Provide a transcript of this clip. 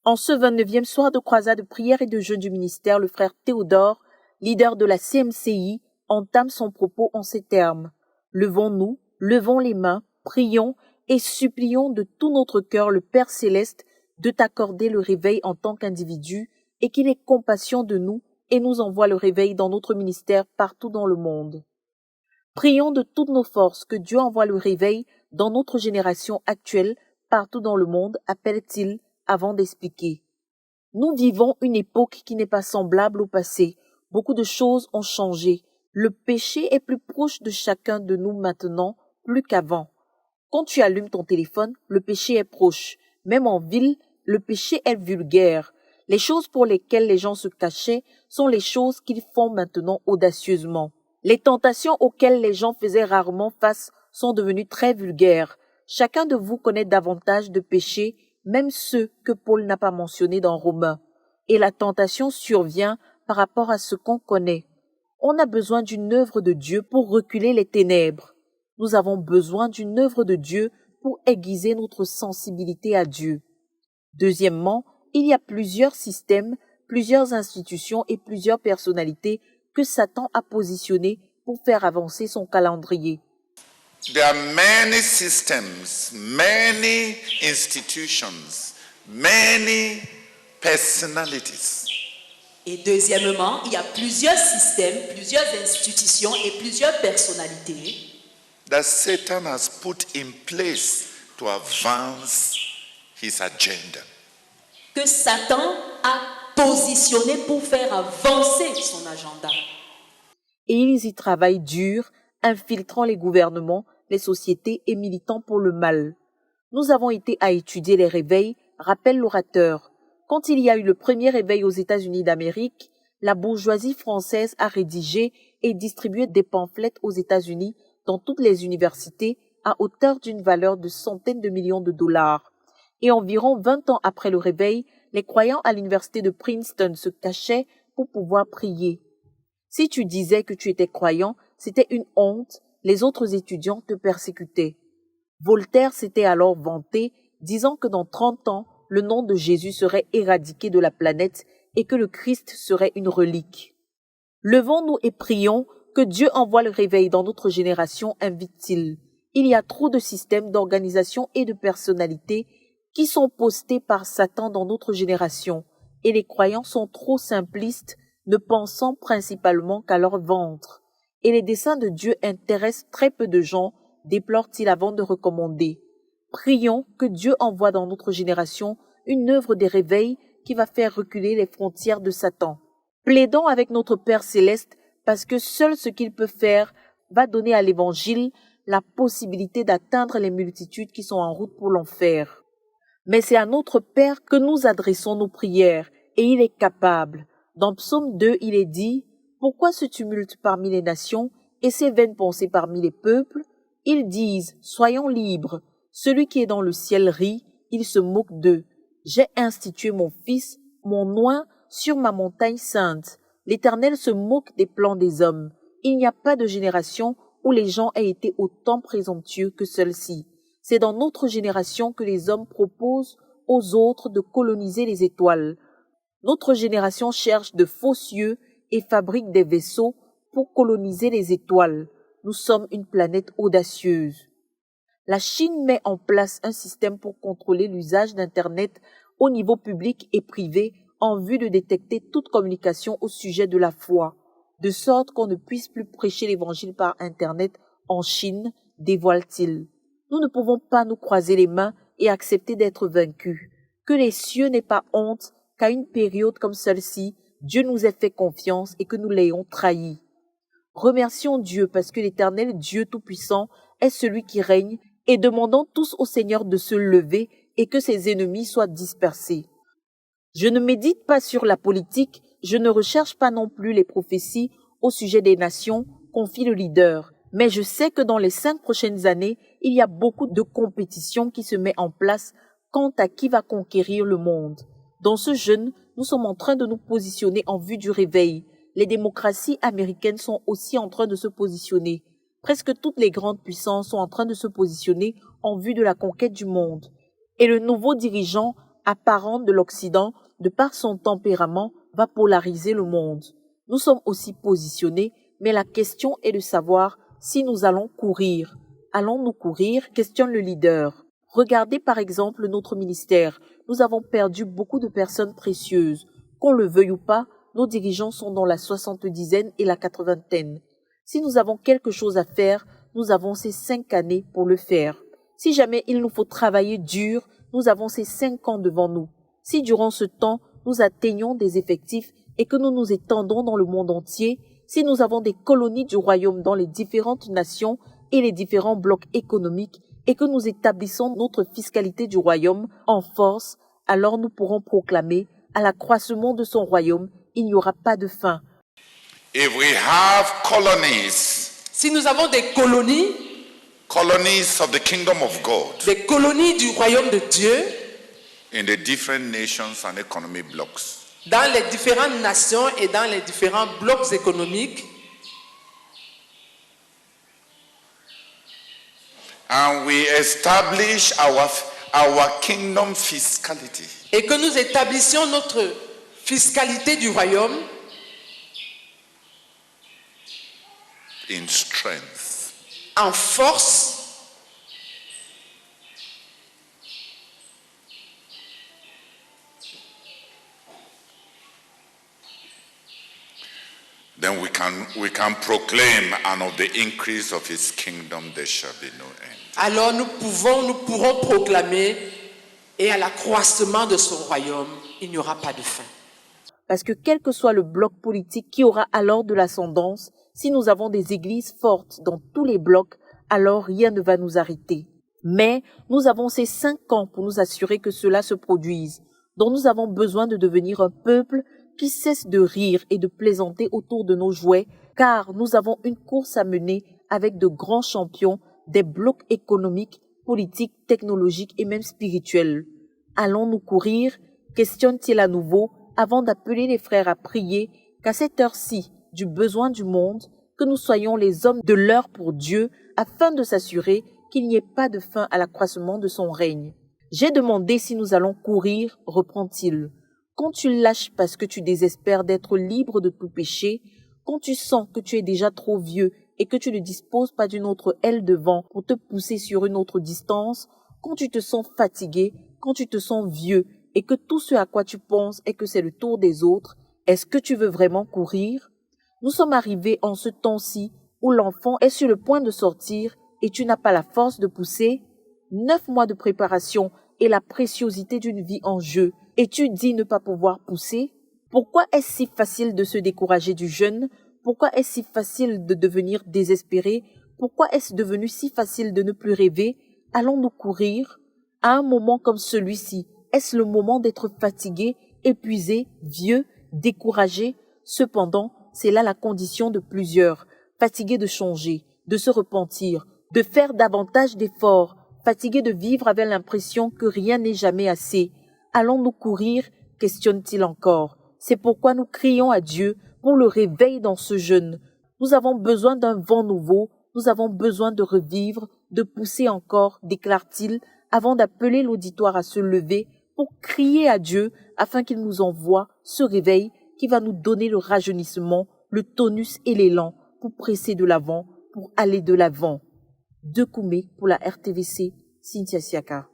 En ce 29e soir de croisade de prière et de jeûne du ministère, le frère Théodore, leader de la CMCI, entame son propos en ces termes. Levons-nous, levons les mains, prions et supplions de tout notre cœur le Père Céleste de t'accorder le réveil en tant qu'individu et qu'il ait compassion de nous et nous envoie le réveil dans notre ministère partout dans le monde. Prions de toutes nos forces que Dieu envoie le réveil dans notre génération actuelle partout dans le monde, appelle-t-il avant d'expliquer. Nous vivons une époque qui n'est pas semblable au passé. Beaucoup de choses ont changé. Le péché est plus proche de chacun de nous maintenant, plus qu'avant. Quand tu allumes ton téléphone, le péché est proche. Même en ville, le péché est vulgaire. Les choses pour lesquelles les gens se cachaient sont les choses qu'ils font maintenant audacieusement. Les tentations auxquelles les gens faisaient rarement face sont devenues très vulgaires. Chacun de vous connaît davantage de péchés, même ceux que Paul n'a pas mentionnés dans Romains. Et la tentation survient par rapport à ce qu'on connaît. On a besoin d'une œuvre de Dieu pour reculer les ténèbres. Nous avons besoin d'une œuvre de Dieu pour aiguiser notre sensibilité à Dieu. Deuxièmement, il y a plusieurs systèmes, plusieurs institutions et plusieurs personnalités que Satan a positionnées pour faire avancer son calendrier. There are many systems, many institutions, many personalities. Et deuxièmement, il y a plusieurs systèmes, plusieurs institutions et plusieurs personnalités That Satan has put in place to advance his agenda. que Satan a positionné pour faire avancer son agenda. Et ils y travaillent dur, infiltrant les gouvernements, les sociétés et militant pour le mal. Nous avons été à étudier les réveils, rappelle l'orateur. Quand il y a eu le premier réveil aux États-Unis d'Amérique, la bourgeoisie française a rédigé et distribué des pamphlets aux États-Unis dans toutes les universités à hauteur d'une valeur de centaines de millions de dollars. Et environ 20 ans après le réveil, les croyants à l'université de Princeton se cachaient pour pouvoir prier. Si tu disais que tu étais croyant, c'était une honte, les autres étudiants te persécutaient. Voltaire s'était alors vanté, disant que dans 30 ans, le nom de Jésus serait éradiqué de la planète et que le Christ serait une relique. Levons-nous et prions que Dieu envoie le réveil dans notre génération, invite-t-il. Il y a trop de systèmes, d'organisations et de personnalités qui sont postés par Satan dans notre génération, et les croyants sont trop simplistes, ne pensant principalement qu'à leur ventre. Et les desseins de Dieu intéressent très peu de gens, déplore-t-il avant de recommander. Prions que Dieu envoie dans notre génération une œuvre des réveils qui va faire reculer les frontières de Satan. Plaidons avec notre Père Céleste parce que seul ce qu'il peut faire va donner à l'Évangile la possibilité d'atteindre les multitudes qui sont en route pour l'enfer. Mais c'est à notre Père que nous adressons nos prières et il est capable. Dans Psaume 2, il est dit « Pourquoi ce tumulte parmi les nations et ces vaines pensées parmi les peuples ? Ils disent « Soyons libres ». Celui qui est dans le ciel rit, il se moque d'eux. J'ai institué mon fils, mon oint, sur ma montagne sainte. L'Éternel se moque des plans des hommes. Il n'y a pas de génération où les gens aient été autant présomptueux que celle-ci. C'est dans notre génération que les hommes proposent aux autres de coloniser les étoiles. Notre génération cherche de faux cieux et fabrique des vaisseaux pour coloniser les étoiles. Nous sommes une planète audacieuse. La Chine met en place un système pour contrôler l'usage d'Internet au niveau public et privé en vue de détecter toute communication au sujet de la foi, de sorte qu'on ne puisse plus prêcher l'Évangile par Internet en Chine, dévoile-t-il. Nous ne pouvons pas nous croiser les mains et accepter d'être vaincus. Que les cieux n'aient pas honte qu'à une période comme celle-ci, Dieu nous ait fait confiance et que nous l'ayons trahi. Remercions Dieu parce que l'Éternel Dieu Tout-Puissant est celui qui règne et demandons tous au Seigneur de se lever et que ses ennemis soient dispersés. Je ne médite pas sur la politique, je ne recherche pas non plus les prophéties au sujet des nations, confie le leader. Mais je sais que dans les 5 prochaines années, il y a beaucoup de compétition qui se met en place quant à qui va conquérir le monde. Dans ce jeûne, nous sommes en train de nous positionner en vue du réveil. Les démocraties américaines sont aussi en train de se positionner. Presque toutes les grandes puissances sont en train de se positionner en vue de la conquête du monde. Et le nouveau dirigeant apparente de l'Occident, de par son tempérament, va polariser le monde. Nous sommes aussi positionnés, mais la question est de savoir si nous allons courir. Allons-nous courir? Questionne le leader. Regardez par exemple notre ministère. Nous avons perdu beaucoup de personnes précieuses. Qu'on le veuille ou pas, nos dirigeants sont dans la 70aine et la 80aine. Si nous avons quelque chose à faire, nous avons ces 5 années pour le faire. Si jamais il nous faut travailler dur, nous avons ces 5 ans devant nous. Si durant ce temps, nous atteignons des effectifs et que nous nous étendons dans le monde entier, si nous avons des colonies du royaume dans les différentes nations et les différents blocs économiques et que nous établissons notre fiscalité du royaume en force, alors nous pourrons proclamer à l'accroissement de son royaume, il n'y aura pas de fin. If we have colonies, Si nous avons des colonies of the kingdom of God des colonies du royaume de Dieu in the different nations and economic blocks, dans les différentes nations et dans les différents blocs économiques, and we establish our kingdom fiscality, et que nous établissions notre fiscalité du royaume in strength, en force, then we can proclaim, and of the increase of his kingdom there shall be no end. alors nous pourrons proclamer, et à l'accroissement de son royaume, il n'y aura pas de fin. Parce que quel que soit le bloc politique qui aura alors de l'ascendance, si nous avons des églises fortes dans tous les blocs, alors rien ne va nous arrêter. Mais nous avons ces 5 ans pour nous assurer que cela se produise, dont nous avons besoin de devenir un peuple qui cesse de rire et de plaisanter autour de nos jouets, car nous avons une course à mener avec de grands champions des blocs économiques, politiques, technologiques et même spirituels. Allons-nous courir? Questionne-t-il à nouveau avant d'appeler les frères à prier qu'à cette heure-ci du besoin du monde, que nous soyons les hommes de l'heure pour Dieu afin de s'assurer qu'il n'y ait pas de fin à l'accroissement de son règne. J'ai demandé si nous allons courir, reprend-il. Quand tu lâches parce que tu désespères d'être libre de tout péché, quand tu sens que tu es déjà trop vieux et que tu ne disposes pas d'une autre aile de vent pour te pousser sur une autre distance, quand tu te sens fatigué, quand tu te sens vieux et que tout ce à quoi tu penses est que c'est le tour des autres, est-ce que tu veux vraiment courir? Nous sommes arrivés en ce temps-ci où l'enfant est sur le point de sortir et tu n'as pas la force de pousser. 9 mois de préparation et la préciosité d'une vie en jeu, et tu dis ne pas pouvoir pousser? Pourquoi est-ce si facile de se décourager du jeûne? Pourquoi est-ce si facile de devenir désespéré? Pourquoi est-ce devenu si facile de ne plus rêver? Allons-nous courir? À un moment comme celui-ci, est-ce le moment d'être fatigué, épuisé, vieux, découragé? Cependant, c'est là la condition de plusieurs, fatigués de changer, de se repentir, de faire davantage d'efforts, fatigués de vivre avec l'impression que rien n'est jamais assez. Allons-nous courir? Questionne-t-il encore. C'est pourquoi nous crions à Dieu pour le réveil dans ce jeûne. Nous avons besoin d'un vent nouveau, nous avons besoin de revivre, de pousser encore, déclare-t-il, avant d'appeler l'auditoire à se lever pour crier à Dieu afin qu'il nous envoie ce réveil qui va nous donner le rajeunissement, le tonus et l'élan pour presser de l'avant, pour aller de l'avant. De Koumé pour la RTVC, Cynthia Siaka.